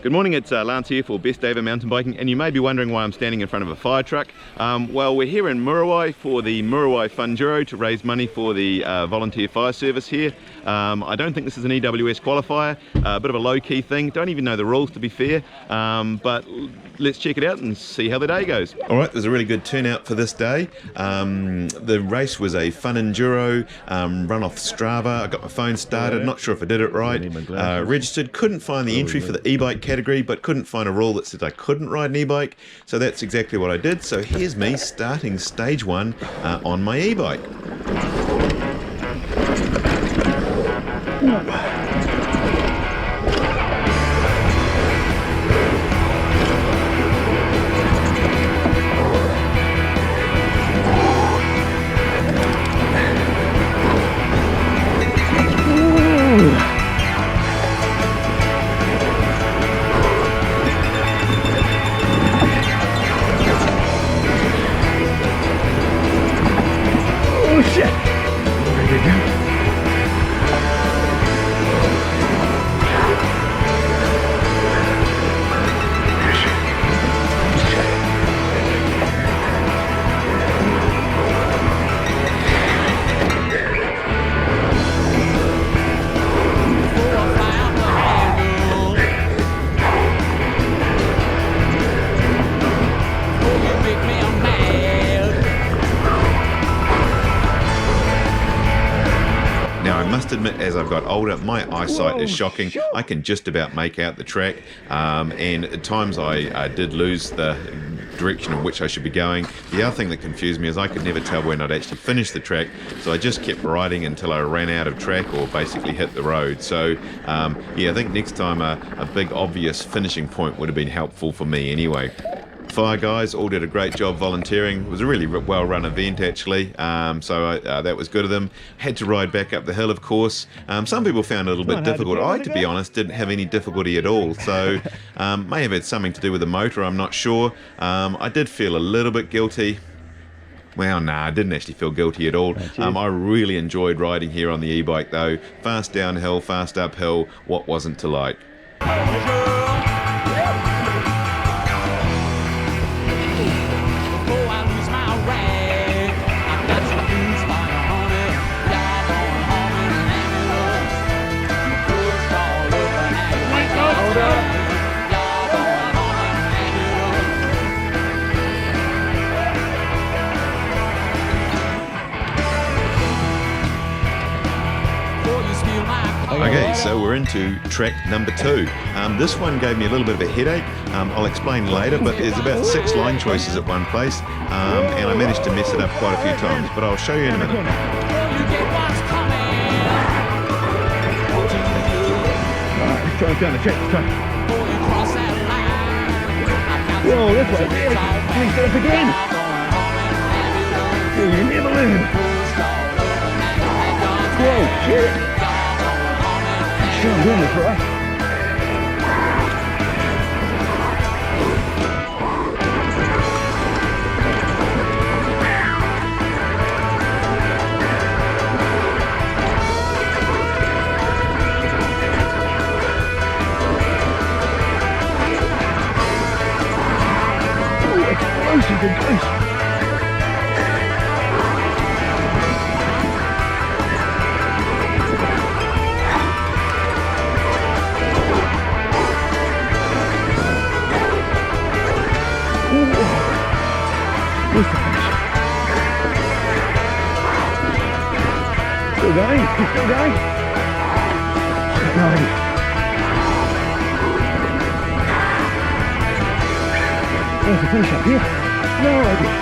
Good morning, it's Lance here for Best Day Ever Mountain Biking, and you may be wondering why I'm standing in front of a fire truck. Well, we're here in Muriwai for the Muriwai Funduro to raise money for the volunteer fire service here. I don't think this is an EWS qualifier, a bit of a low-key thing, don't even know the rules to be fair, but let's check it out and see how the day goes. Alright, there's a really good turnout for this day. The race was a fun enduro, run off Strava. I got my phone started, not sure if I did it right, registered, couldn't find the entry for the e-bike category, but couldn't find a rule that said I couldn't ride an e-bike, so that's exactly what I did. So here's me starting stage 1 on my e-bike. Oh shit! There you go. Now, I must admit, as I've got older, my eyesight is shocking. I can just about make out the track, and at times I did lose the direction in which I should be going. The other thing that confused me is I could never tell when I'd actually finish the track, so I just kept riding until I ran out of track or basically hit the road. So, yeah, I think next time a big obvious finishing point would have been helpful for me anyway. Fire guys all did a great job volunteering. It was a really well run event actually, so that was good of them. Had to ride back up the hill, of course. Some people found it a little bit difficult. I, to be honest, didn't have any difficulty at all, so may have had something to do with the motor, I'm not sure. I did feel a little bit guilty. Well, nah, I didn't actually feel guilty at all. I really enjoyed riding here on the e-bike though. Fast downhill, fast uphill, what wasn't to like? Okay, so we're into track number 2. This one gave me a little bit of a headache. I'll explain later, but there's about 6 line choices at one place, and I managed to mess it up quite a few times, but I'll show you in a minute. Alright, let's down the track this time. Whoa, this way, really set up again. You never learn. Whoa, shit. Sure, I'm doing this right. Oh, explosive and close. Where's the finish? Still going, still going. Right. Where's the finish up here? No idea.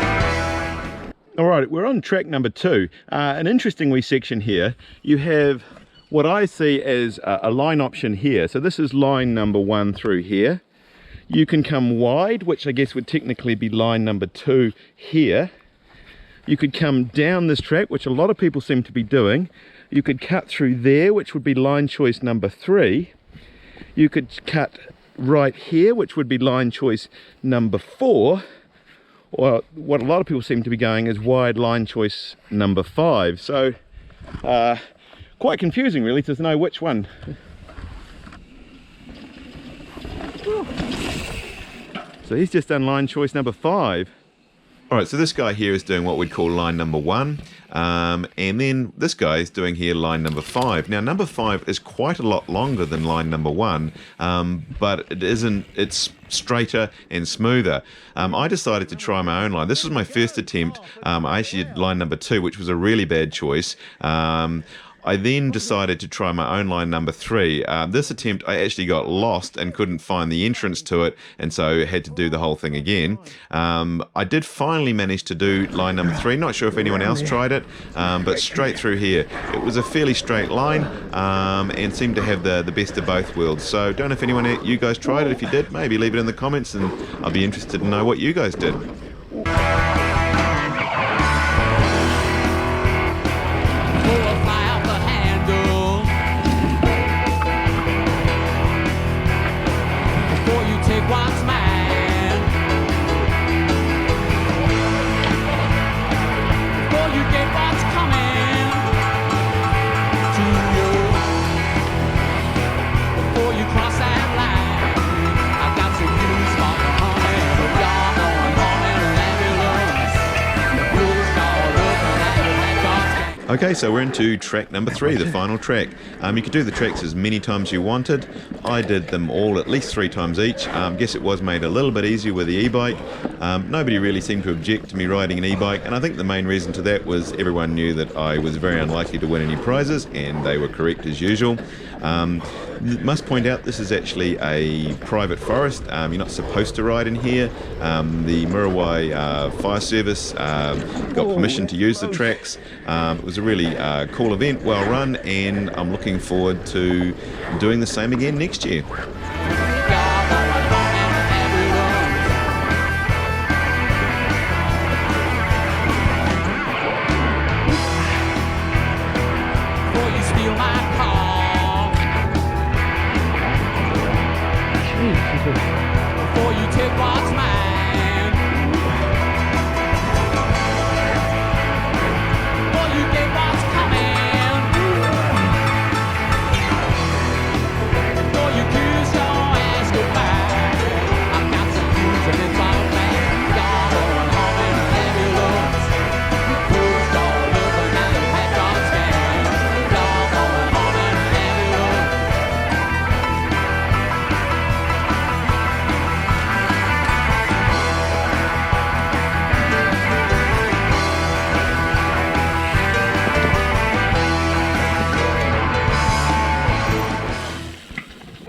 Alright, we're on track number 2. An interesting wee section here. You have what I see as a line option here. So this is line number 1 through here. You can come wide, which I guess would technically be line number 2 here. You could come down this track, which a lot of people seem to be doing. You could cut through there, which would be line choice number 3. You could cut right here, which would be line choice number 4. Or what a lot of people seem to be going is wide line choice number 5. So quite confusing really to know which one. So he's just done line choice number 5. All right, so this guy here is doing what we'd call line number 1, and then this guy is doing here line number 5. Now, number 5 is quite a lot longer than line number 1, but it's straighter and smoother. I decided to try my own line. This was my first attempt. I actually did line number 2, which was a really bad choice. I then decided to try my own line number 3. This attempt, I actually got lost and couldn't find the entrance to it, and so had to do the whole thing again. I did finally manage to do line number 3. Not sure if anyone else tried it, but straight through here. It was a fairly straight line and seemed to have the best of both worlds. So don't know if anyone you guys tried it. If you did, maybe leave it in the comments, and I'll be interested to know what you guys did. Okay, so we're into track number 3, the final track. You could do the tracks as many times you wanted. I did them all at least 3 times each. Guess it was made a little bit easier with the e-bike. Nobody really seemed to object to me riding an e-bike, and I think the main reason to that was everyone knew that I was very unlikely to win any prizes, and they were correct as usual. Must point out this is actually a private forest. You're not supposed to ride in here. The Muriwai Fire Service got permission to use the tracks. It was a really cool event, well run, and I'm looking forward to doing the same again next year. Before you take what's mine, before you get what's coming, before you kiss your ass goodbye, I've got some news and it's all bad. Y'all going home in a heavy loads, who's gonna look at the pet dog scan? Y'all going home in a heavy loads.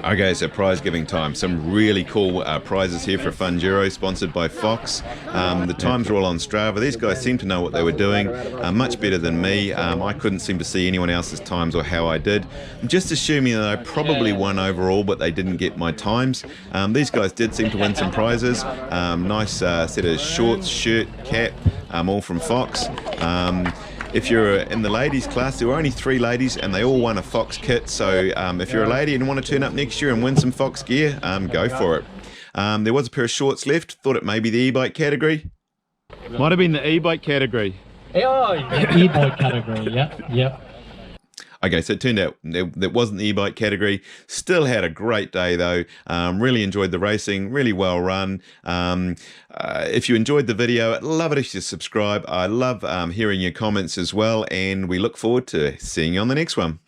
Okay, so prize giving time. Some really cool prizes here for Funduro, sponsored by Fox. The times are all on Strava. These guys seem to know what they were doing, much better than me. I couldn't seem to see anyone else's times or how I did. I'm just assuming that I probably won overall, but they didn't get my times. These guys did seem to win some prizes. Nice set of shorts, shirt, cap, all from Fox. If you're in the ladies class, there were only 3 ladies and they all won a Fox kit. So if you're a lady and want to turn up next year and win some Fox gear, go for it. There was a pair of shorts left. Thought it may be the e-bike category. Might have been the e-bike category. Oh, yeah, e-bike category, yep. Okay, so it turned out that wasn't the e-bike category. Still had a great day though. Really enjoyed the racing, really well run. If you enjoyed the video, I'd love it if you subscribe. I love hearing your comments as well, and we look forward to seeing you on the next one.